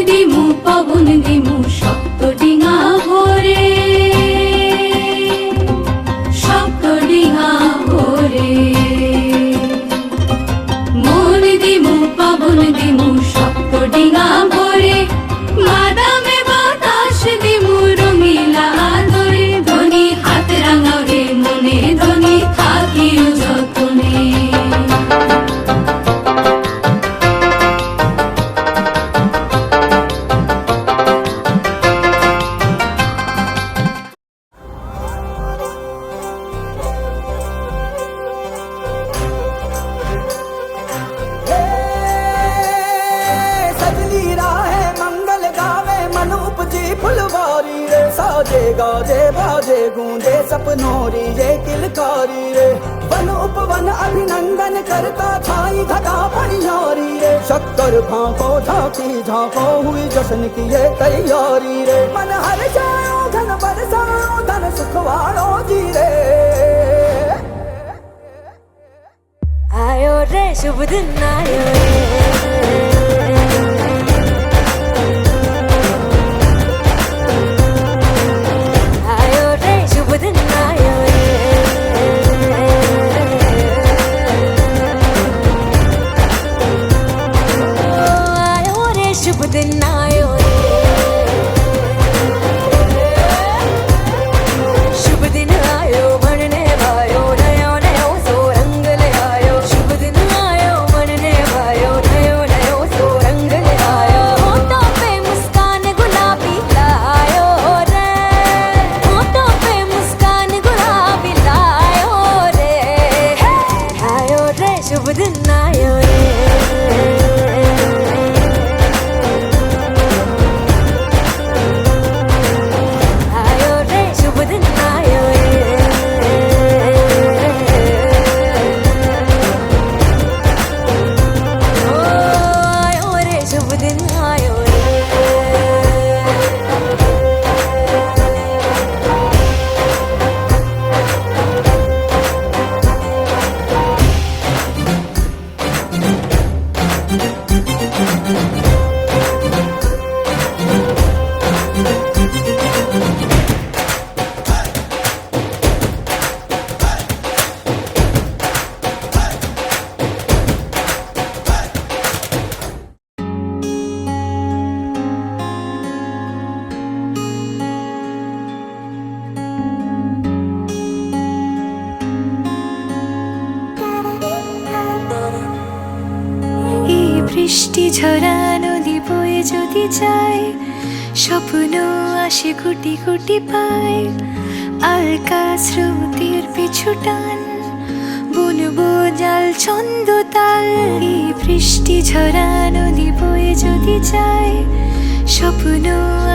দিমু পবন দিমু শক্ত ডিঙা ভরে, শক্ত ডিঙা ভরে। মন দিমু পবন দিমু শক্ত ডিঙা ভরে, বাদামে বাতাস দিমু রঙিলা আদরে। ধনী হাত রাঙাও রে মনে, ধনী থাকিও যতনে। फुलवारी रे साजे गाजे बाजे गूंजे सपनोरी ये किलकारी रे। वन उपवन अभिनंदन करता छाई घटा परियारी रे। शक्कर भांको झांकी झांको हुई जश्न की ये तैयारी रे। मन हर जाओ धन बरसाओ धन सुखवाड़ो जी रे। आयो रे शुभ दिन आयो रे, বৃষ্টি ঝরা নদী বয়ে যদি যায়, স্বপ্ন আসে কোটি কোটি পায়। আলকা স্রোতের পিছু টান বুনবো জাল ছন্দ তাল। এই বৃষ্টি ঝরা নদী বয়ে যদি যায়, স্বপ্ন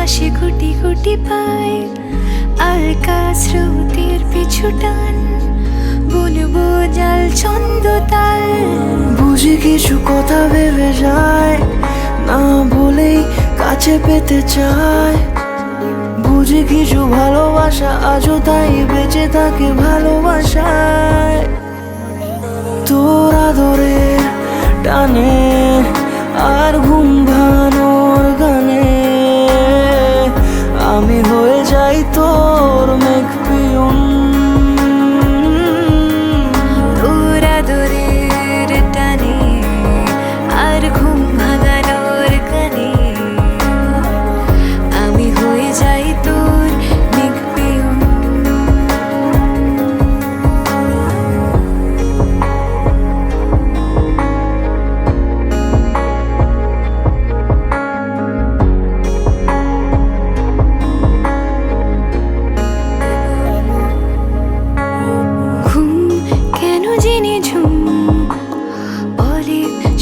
আসে কোটি কোটি পায়। আলকা স্রোতের পিছু টান বুনবো জাল ছন্দ তাল। বুঝি কিছু কথা ভেবে যায়, না বলেই কাছে পেতে চায়। বুঝি কিছু ভালোবাসা আজও তাই বেঁচে থাকে ভালোবাসায়। তোর আদরে টানে আর ঘুম ভাঙানোর গানে আমি হয়ে যাই তোর মেঘ পিয়ন।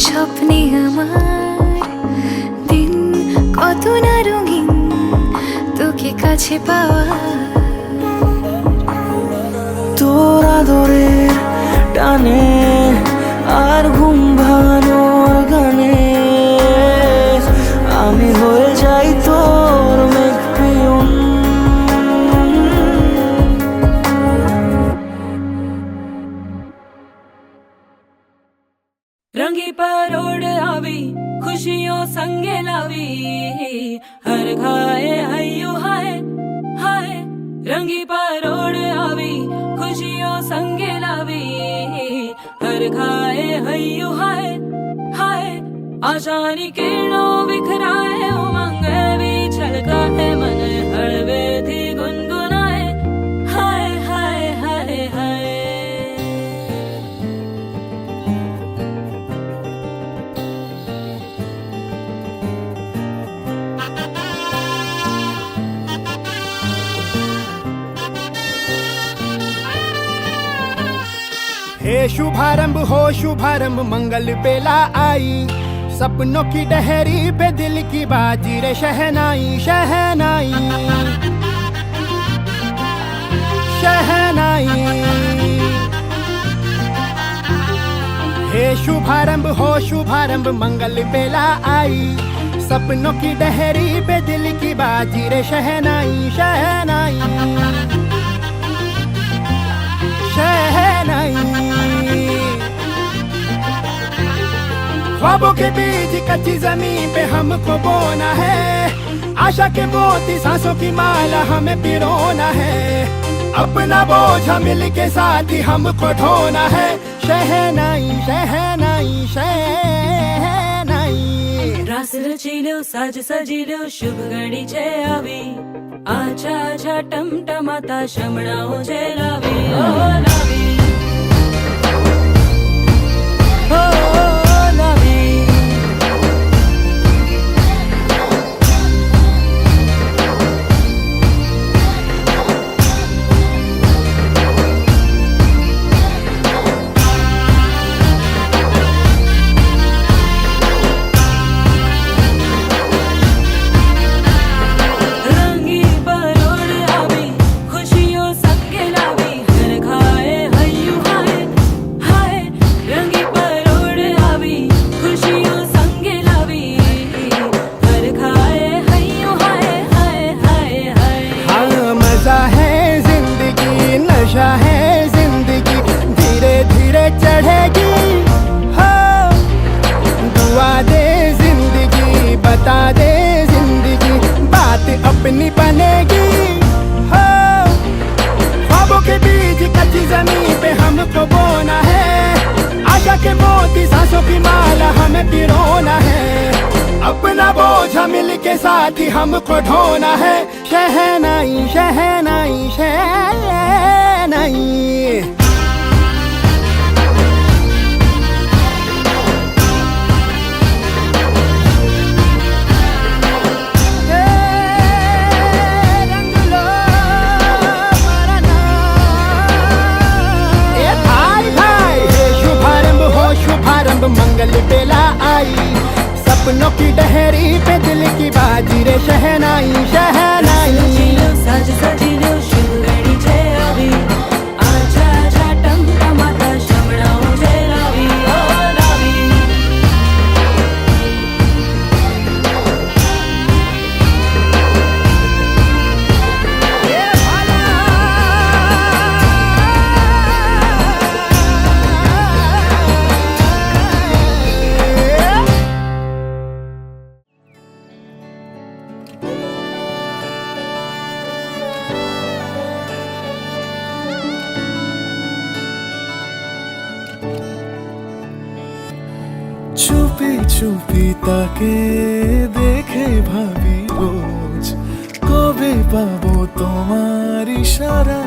স্বপ্নে আমার দিন কত না রঙিন তোকে কাছে পাওয়া। তোর আদরের টানে আর ঘুম ভাঙানোর গানে আমি হয়ে যাই তোর মেঘ পিয়ন। रंगी पर ओढ़ आवी खुशियों संगे लावी। हर घाए हय्यो हाय हाय रंगी परोड़ आवी खुशियों संगे लावी हर घाए हय्यो हाय हाय आशानी किरणों बिखराए उमंग भी छलका है मन हड़वे थी गुनगुनाए हाय हाय हाय हाय हे शुभारंभ हो शुभारंभ मंगल बेला आई सपनों की डहरी पे दिल की बाजी रे शहनाई शहनाई शहनाई हे शुभारंभ हो शुभारंभ मंगल बेला आई सपनों की डहरी पे दिल की बाजी रे शहनाई शहनाई शहनाई ख्वाबों के बीज कच्ची जमीन पे हमको बोना है आशा के मोती सांसों की माला हमें पिरोना है अपना बोझ मिल के साथ ही हमको ढोना है शहनाई शहनाई शहनाई रास रचिलो साज सजिलो शुभ घड़ी छे आवी आछा आछा टमटमाता शमणाओ जे लावी ओ लावी ओ लावी रंगी परोड़ आवी खुशियों संगे लावी हर घाए हय्यो हाय हाय रंगी परोड़ आवी खुशियों संगे लावी हर घाए हय्यो हाय हाय हाय हाय हाँ मजा है जिंदगी नशा है जिंदगी धीरे धीरे चढ़ेगी हाँ दुआ दे जिंदगी बता दे जिंदगी बात अपनी बनेगी हाँ ख्वाबों के बीज कच्ची जमीन पे हमको बोना है आशा के मोती सांसों की माला हमें पिरोना है अपना बोझ मिल के साथ ही हमको ढोना है शहनाई शहनाई शहनाई रंग लो मरना ए भाई भाई हे शुभारंभ हो शुभारंभ मंगल बेला आई सपनों की डहरी पे दिल की बाजी रे शहनाई शहनाई सजिलो साज सजिलो शुभ घड़ी छे आवी आछा आछा टमटमाता शमणाओ जे लावी ओ लावी ए भाला চুপি চুপি তাকে দেখে ভাবি রোজ কবে পাবো তোমার ইশারা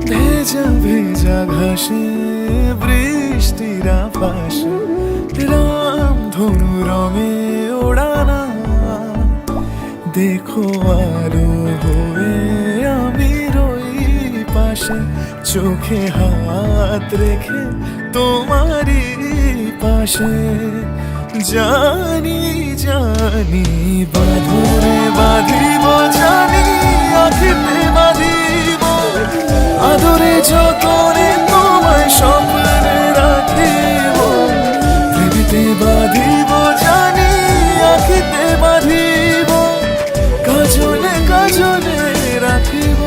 ভেজা ভেজা ঘাসে বৃষ্টির আভাসে রাম ধনু রঙে ওড়ানা দেখো আরো হয়ে আমি রই পাশে চোখে হাত রেখে তোমারই পাশে জানি জানি বাঁধরে বাঁধিব জানি আখিতে বাঁধিব আদরে যতনে তোমায় স্বপ্নে রাখিব পৃথিবীতে বাঁধিব জানি আখিতে বাঁধিব কাজলে কাজলে রাখিব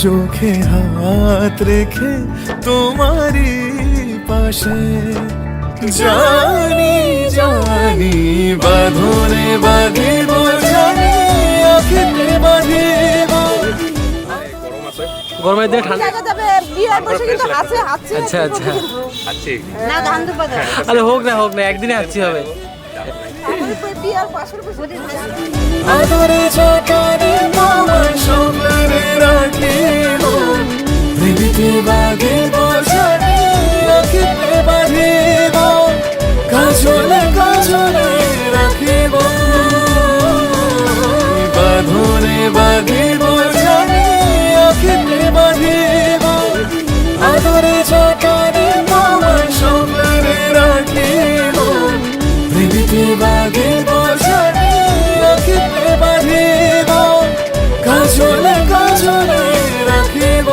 চোখে হাত রেখে তোমারই পাশে। জানি জানি বাঁধনে বাঁধিব, জানি আঁখিতে বাঁধিব। গরমের দিনে ঠান্ডা। আচ্ছা আচ্ছা আরে হোক না একদিনে হাঁচি হবে। আদরে যতনে তোমায় সম্মানে রাখিব, প্রেমিতে বাঁধিব, জানি আঁখিতে বাঁধিব, কাজলে কাজলে রাখিব। বাঁধনে বাঁধিব, জানি আঁখিতে বাঁধিব, আদরে যতনে তোমায় সম্মানে রাখিব, প্রেমিতে বাঁধিব, জানি আঁখিতে বাঁধিব, কাজলে কাজলে রাখিব।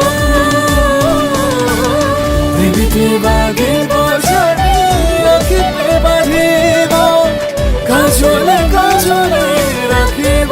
প্রেমিতে বাঁধিব, জানি আঁখিতে বাঁধিব, কাজলে কাজলে রাখিব।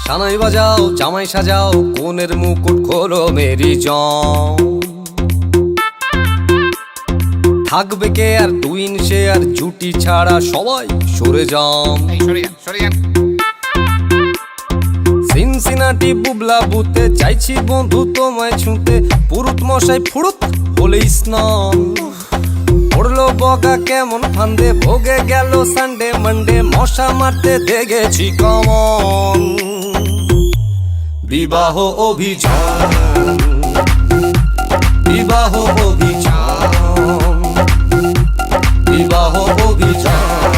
সানাই বাজাও, জামাই সাজাও, কোনের মুকুট খোলো মেরি জং। থাকবে কে আর টুইন সে আর জুটি ছাড়া সবাই সরে যান। সিনসিনাটি বুবলা বুতে চাইছি বন্ধু তোমায় ছুঁতে, পুরুত মশাই ফুরুত হলে স্নান। পড়লো বগা কেমন ফান্দে, ভোগে গেল সানডে মানডে, মশা মারতে দেখেছি কমন। বিবাহ অভিযান, বিবাহ অভিযান, বিবাহ অভিযান,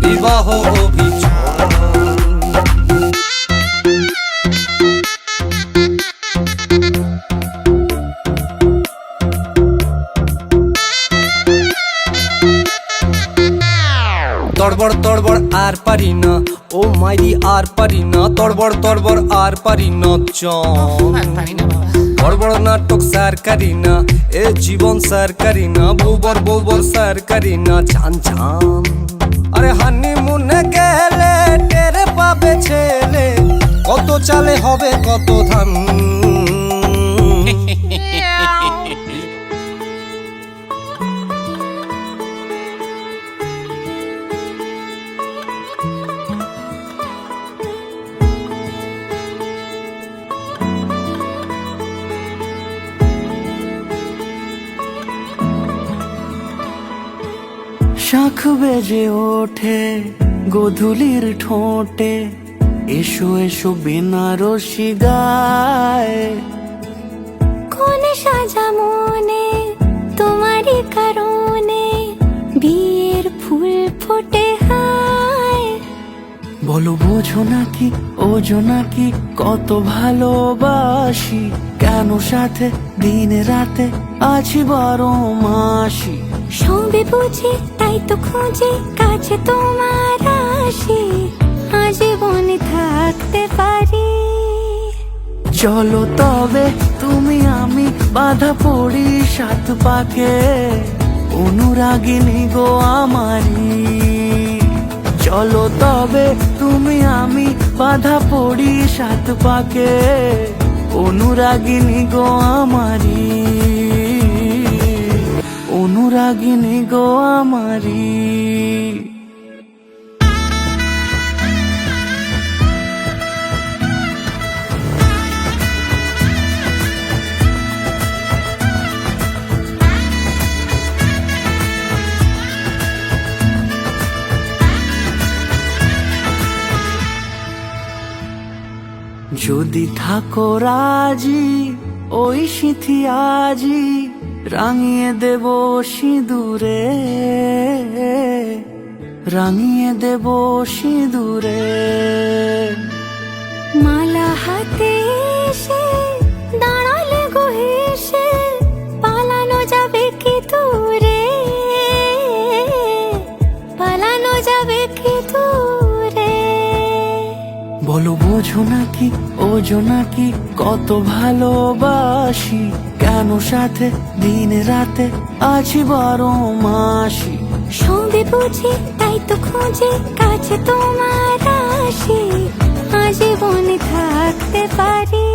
বিবাহ অভিযান। তড়বড় তড়বড় আর পারি না, ও মাইরি আর পারি না, তড়বড় তড়বড় আর পারি না, বড় নাটক সার করি না, এ জীবন সার করি না, বউবর বউবর সার করি না, ছান ছান। আরে হানিমুনে গেলে টেরে পাবে ছেলে, কত চালে হবে কত ধান। শাঁখ বেজে ওঠে গোধূলির ঠোঁটে, এসো এসো বেনারসি গায়। কোন সাজা মনে তোমারই কারণে বিয়ের ফুল ফোটে হায়। বলো বোঝো নাকি ওজো নাকি কত ভালোবাসি, কেন সাথে দিন রাতে আছি 12 মাসি। সবে বুঝি তাই তো খুঁজে কাছে তোমার আসি, আজীবনে থাকতে পারি। চলো তবে তুমি আমি বাধা পড়ি 7 পাকে, অনুরাগিনী গো আমারি। চলো তবে তুমি আমি বাধা পড়ি 7 পাকে, অনুরাগিনী গো আমারি, অনুরাগিনী গো আমারি। যদি থাকো রাজি ওই সিঁথি আজি রাঙিয়ে দেব সিঁদুরে, রাঙিয়ে দেব সিঁদুরে। মালা হাতে এসে দাঁড়ালে গো হেসে, পালানো যাবে কি দূরে, পালানো যাবে কি দূরে। বলো বোঝো নাকি ওজো নাকি কত ভালোবাসি, কেন সাথে দিন রাতে আছি 12 মাসি। সবে বুঝি তাই তো খুঁজে কাছে তোমার আসি, আজীবনে থাকতে পারি।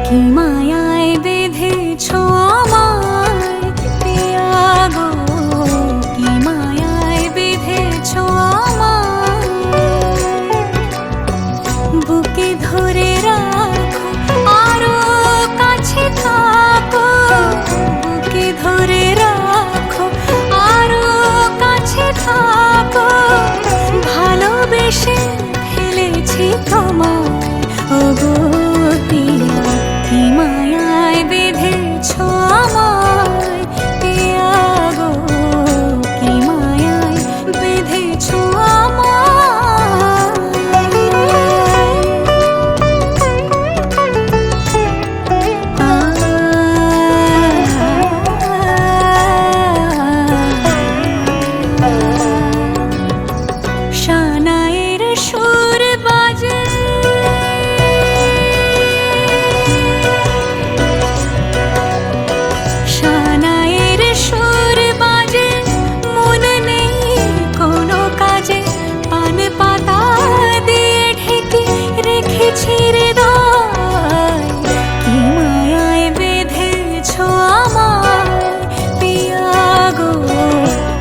কি মায়ায় বেঁধেছো আমায় পিয়া গো, কি মায়ায় বেঁধেছো আমায়। বুকে ধরে রাখো আরো কাছে থাকো, বুকে ধরে রাখো আরো কাছে থাকো। ভালোবেসে ফেলেছি তোমায় ওগো পিয়া, কি মায়ায় বেঁধেছো আমায় পিয়া গো, কি মায়ায় বেঁধেছো আমায়। শানায়ের সুর বাজে, শানায়ের সুর বাজে, মন নেই কোনো কাজে। পান পাতা দিয়ে ঢেকে রেখেছি হৃদয়, কি মায়ায় বেঁধেছো আমায় পিয়া গো,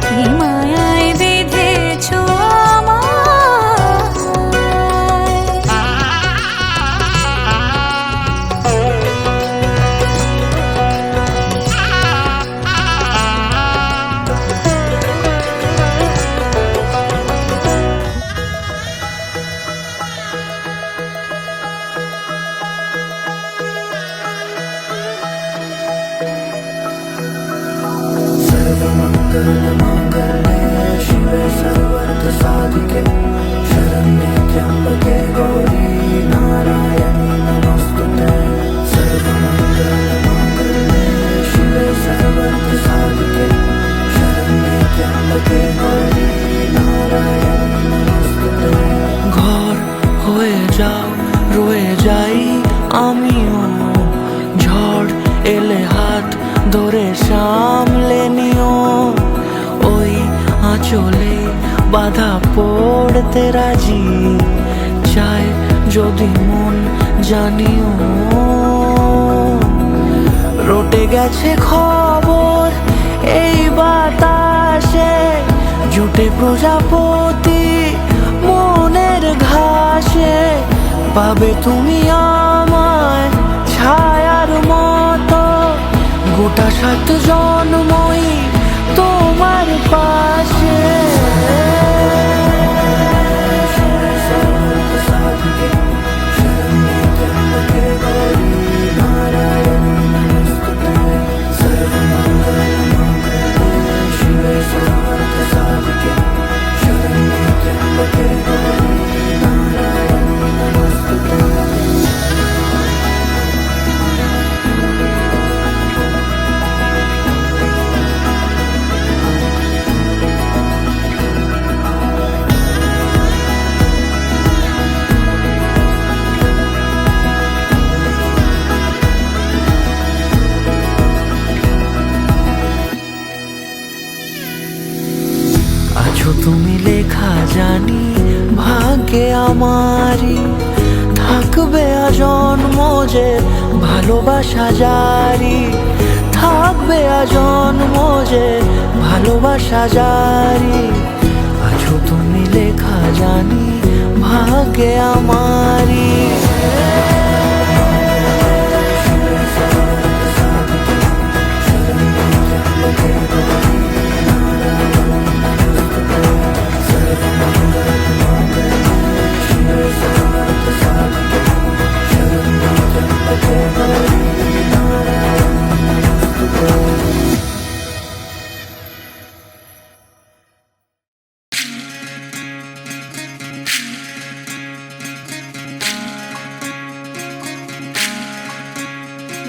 কি মায়ায় বেঁধেছো शिवे सर्वर्थ साधिके शरण्ये त्र्यंबके गौरी नारायणी नमोस्तुते। सर्वमंगलमांगल्ये शिवे सर्वर्थ साधिके शरण्ये त्र्यंबके गौरी नारायणी नमोस्तुते। ঘর হয়ে যাও রয়ে যাই আমিও, ঝড় এলে হাত ধরে সামলে নিও। ওই আঁচলে বাধা পড়তে রাজি, চায় যদি মন জানিও রটে গেছে খবর এই বাতাসে, জুটে প্রজাপতি মনের ঘাসে। পাবে তুমি আমায় ছায়ার মতো, গোটা 7 জন্মই তোমার পাশে। আছো তুমি লেখা জানি ভাগ্যে আমারই, থাকবে আজন্ম যে ভালোবাসা জারি, থাকবে আজন্ম যে ভালোবাসা জারি। আছো তুমি লেখা জানি ভাগ্যে আমারই।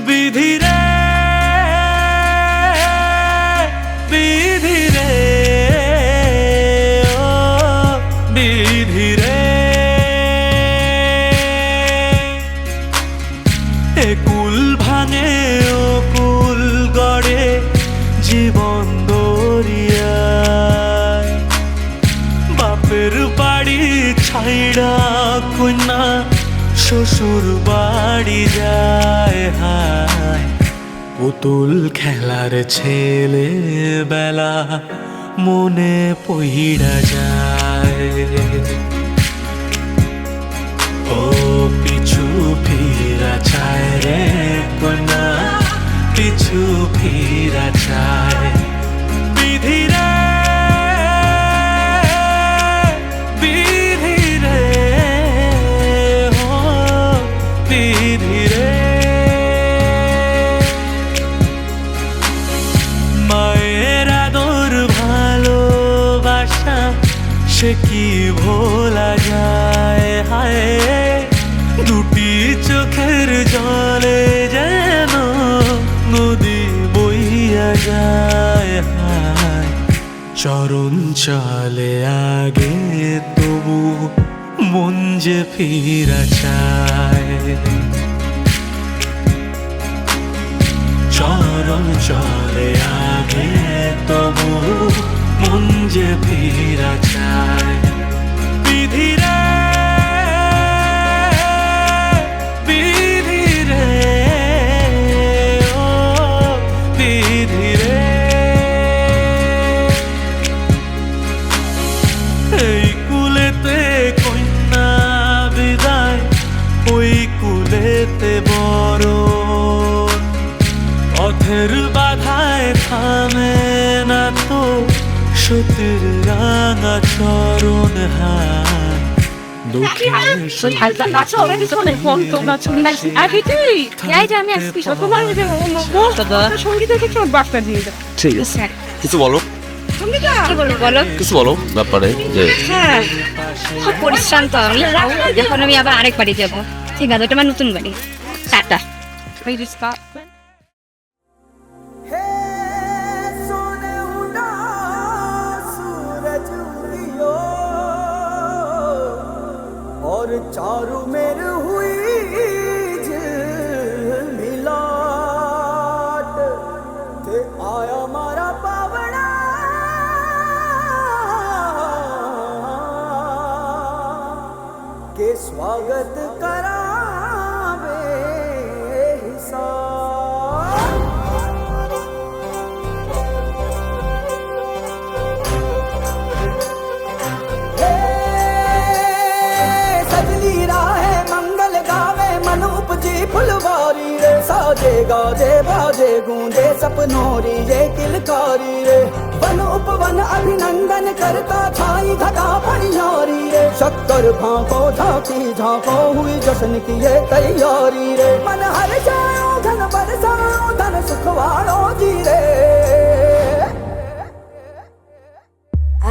বিধি রে বিধি রে ও বিধি রে, এ কুল ভাঙে ও কুল গড়ে জীবন দরিয়ায়। বাপের বাড়ি ছাইড়া কন্যা শ্বশুর বাড়ি যায় হায়, পুতুল খেলার ছেলে বেলা মনে পইড়া যায়। ও পিছু ফিরা চায় রে কন্যা, পিছু ফিরা চায়। বিধি রে বিধি রে বিধি রে, মায়ের আদর ভালোবাসা সে কি ভোলা যায় হায়, দুটি চোখের জলে যেন নদী বইয়া যায় হায়। চরণ চলে আগে তবু মন যে ফিরা চায়, চরণ চলে আগে তবু মন যে ফিরা চায়। বিধি রে বিধি রে ও বিধি রে, এই কুলেতে কন্যা বিদায়, ওই কুলেতে বড় পথের বাধায় থামে না তো সতীর রাঙা চরণ হায়। কিছু বলো, কিছু বলো ব্যাপারে যে খুব পরিশ্রান্ত আমি, এখন আমি আবার আরেক বাড়ি যাবো। ঠিক আছে, ওটা আমার নতুন বাড়ি। টাটা। और चारू मेर हुई झिलमिलाट, ते आया मारा पावड़ा के स्वागत करा गाजे बाजे गूंजे सपनों री ये किलकारी रे वन उपवन अभिनंदन करता छाई घटा पनियारी रे शक्कर भांको झांकी झांको हुई जश्न की ये तैयारी रे मन हर जाओ धन बरसाओ धन सुखवाड़ो जी रे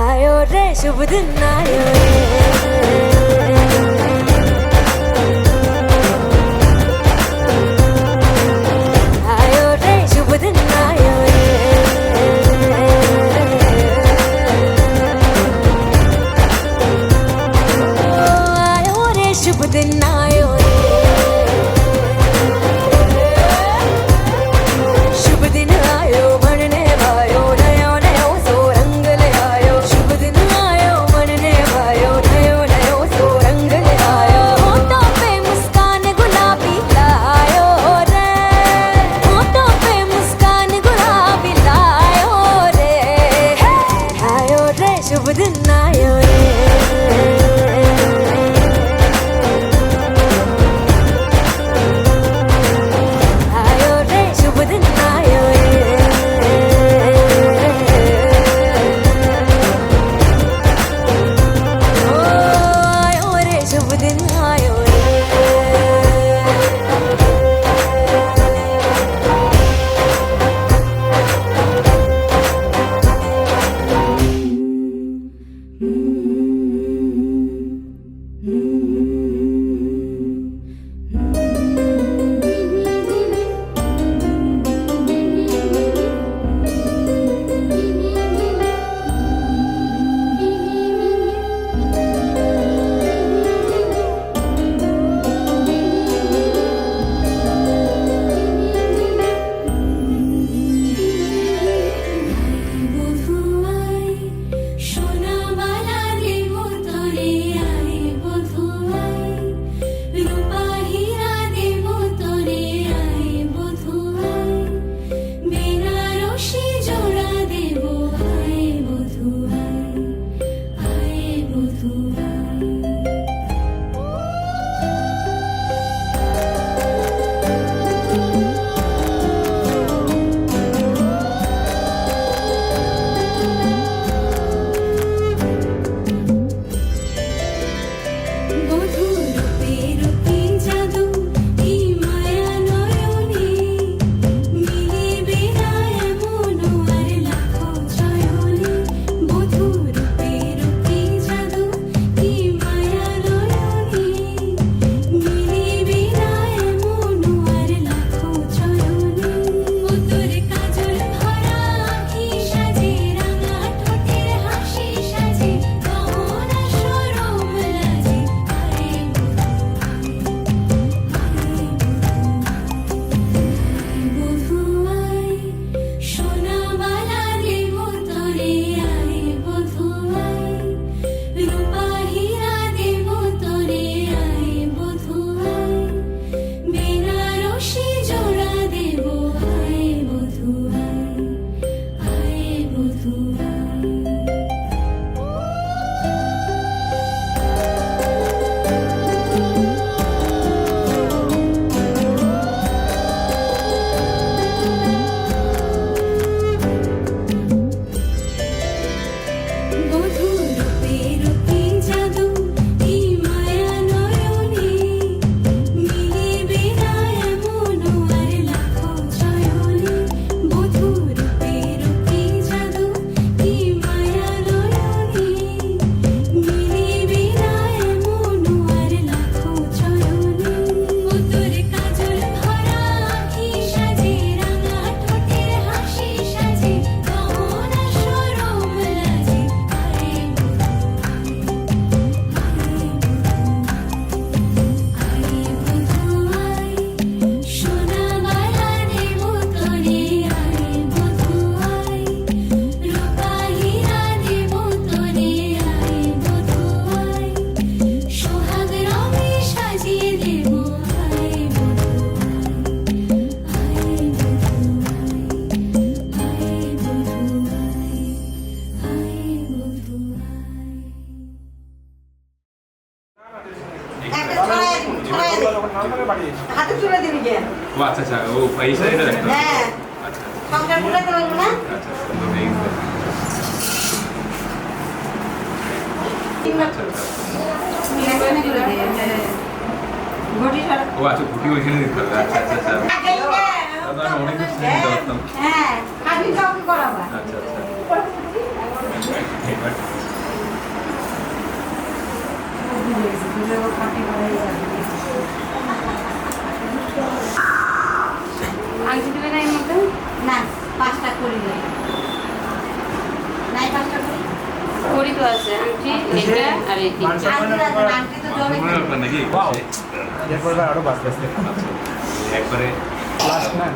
आयो रे शुभ दिन आयो रे आयो रे शुभ दिन आयो रे आयो रे शुभ दिन आयो रे शुभ दिन आयो बनने वायो नयो नयो सो रंग ले आयो शुभ दिन आयो बनने वायो হ্যাঁ সংসার গুলাতে পারবো না ও আচ্ছা গুটি ওইখানে দিতে হবে আচ্ছা আচ্ছা আচ্ছা অনেক কিছু চিন্তা করতাম হ্যাঁ খাবি কাউকে করাবা আচ্ছা আচ্ছা আংটি দেবে না এর মধ্যে না 5টা করি নাই 5টা করি করি তো আছে আংটি এটা আর এই আংটি তো জমে মনে হলো নাকি এরপরে আরো বাঁচতে আসতে একবারে লাস্ট না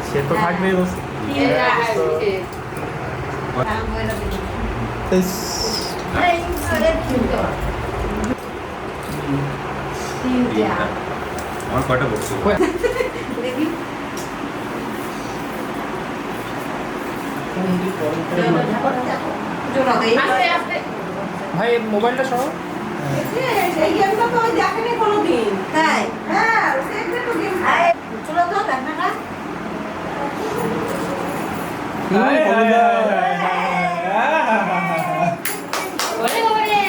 সে তো থাকবে আমার কয়টা বলছো ভাই মোবাইলটা সহ এই গেমটা তো দেখেনি কোনোদিন তাই হ্যাঁ দেখবে তো গেম চলো তো দেখ না ওরে ওরে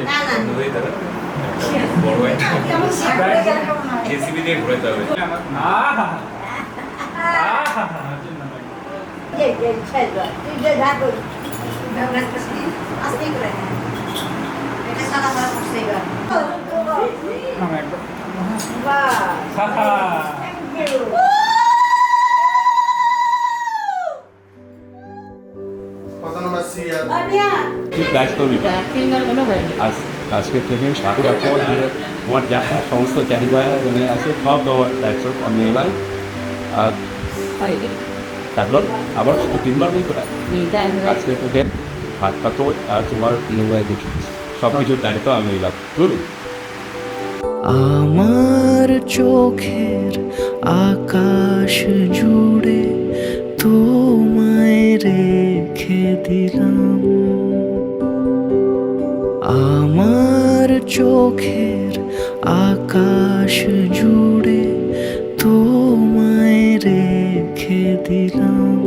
না না নদী দাদা বড় একটা জেসিবি দিয়ে ঘুরাইতে হবে এই ছেড়ে তুই যে ঢাকো ব্যবহার করছিস আস্তে করে এটা সাদা সাদা করছিস এবার বাহ থ্যাংক ইউ কত নম্বর সিরিয়াল আনিয়া তুই কাজ করবি আজকে থেকে সাতটা পর তোমার যা সমস্ত চাহিদা মানে আছে সব দেওয়ার দায়িত্ব আমি এবার আর তারপর আবার 3বার বই করা আজকে থেকে হাত পাতো আর তোমার মোবাইল দেখি সব কিছুর দায়িত্ব আমি নিলাম বলুন আমার চোখের আকাশ জুড়ে তোমায় রেখে দিলাম আমার চোখের আকাশ জুড়ে তোমায় রেখে দিলাম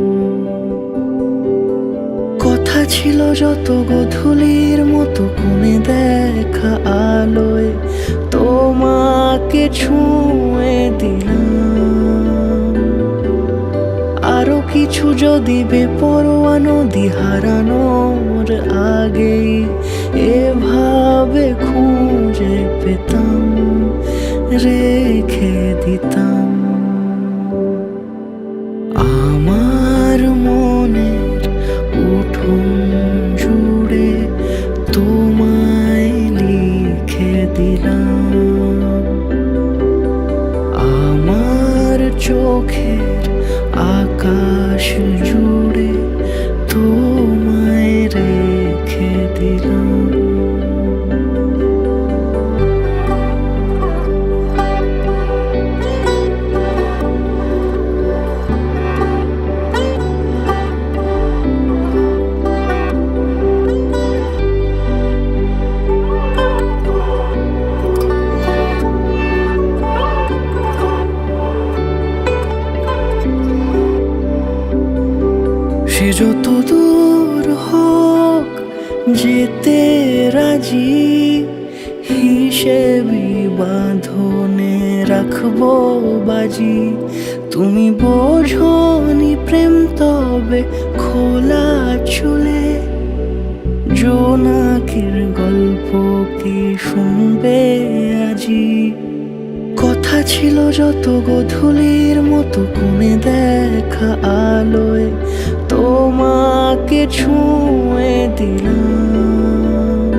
কথা ছিল যত গধূলির মতো কোণে দেখা আলোয় তোমাকে ছুঁয়ে দিলাম আরো কিছু যদি বেপরোয়া নদী হারানোর আগেই এভাবে খুঁজে পেতাম রেখে দিতাম আমার মনের উঠোন জুড়ে তোমায় লিখে দিলাম আমার চোখের আকাশ জুড়ে তোমায় রেখে দিলাম সে যত দূর হোক যেতে রাজি হিসেবি বাঁধনে রাখবো বাজি তুমি বোঝনি প্রেম তবে খোলা চুলে জোনাকির গল্প কি শুনবে আজি কথা ছিল যত গধূলির মতো কোণে দেখা আলোয় তোমাকে ছুঁয়ে দিলাম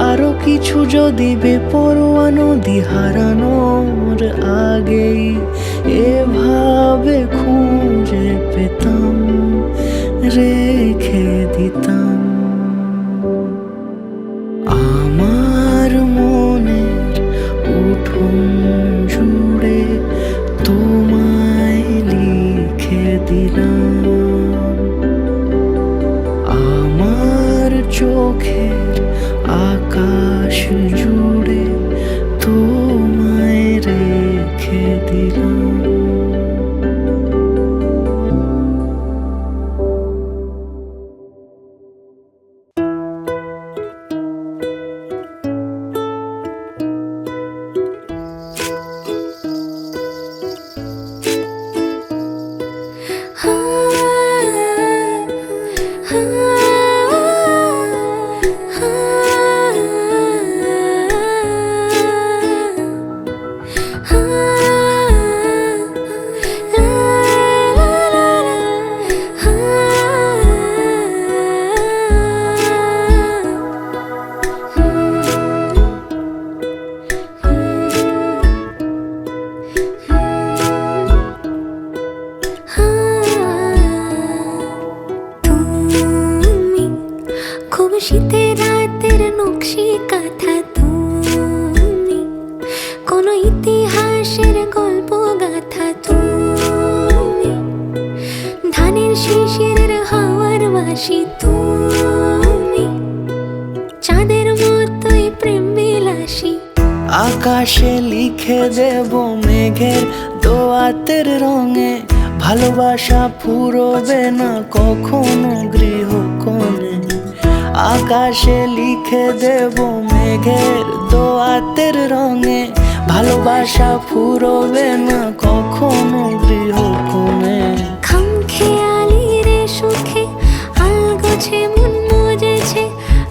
আরো কিছু যদি বেপরোয়া নদী হারানোর আগেই এভাবে খুঁজে পেতাম রেখে দিতাম আমার মনের উঠোন জুড়ে তোমায় লিখে দিলাম চোখের আকাশ জুড়ে তোমায় রেখে দিলাম। শীতের রাতের নকশি কাঁথা তুমি, কোন ইতিহাসের গল্প গাথা তুমি, ধানের শিশিরের হাওয়ার বাসি তুমি, চাঁদের মতোই প্রেম বিলাসী। আকাশে লিখে দেব মেঘের দোয়াতের রঙে, ভালোবাসা ফুরবে না কখনো গৃহকোণে। আকাশে লিখে দেব মেঘের দোয়াতের রঙে, ভালোবাসা ফুরবে না কখনো গৃহকোণে। খামখেয়ালি রে সুখে আলগোছে মন মজেছে,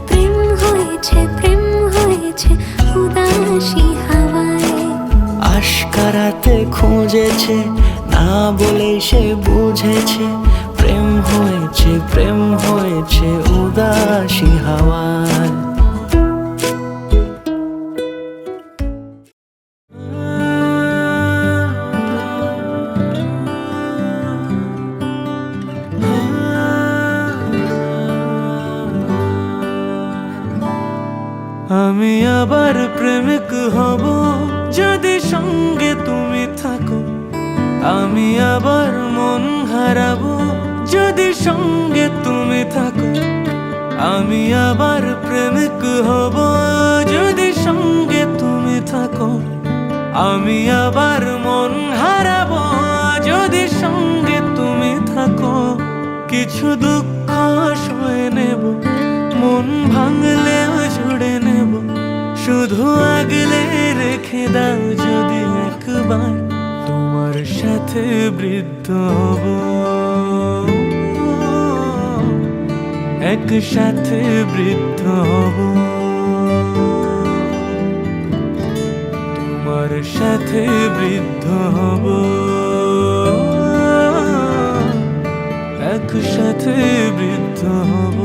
প্রেম হয়েছে উদাসী হাওয়ায়। আশকারাতে খুঁজেছে না বলে সে বুঝেছে, প্রেম হয়েছে উদাসী হাওয়ায়। আমি আবার প্রেমিক হব যদি সঙ্গে তুমি থাকো, আমি আবার মন হারাবো যদি সঙ্গে তুমি থাকো, আমি আবার প্রেমিক হব যদি সঙ্গে তুমি থাকো, আমি আবার মন হারাবো যদি সঙ্গে তুমি থাকো। কিছু দুঃখ সয়ে নেব, মন ভাঙলেও জুড়ে নেব, শুধু আগলে রেখে দাও যদি একবার, তোমার সাথে বৃদ্ধ হব, একসাথে বৃদ্ধ হব, তোমার সাথে বৃদ্ধ হব, একসাথে বৃদ্ধ হব।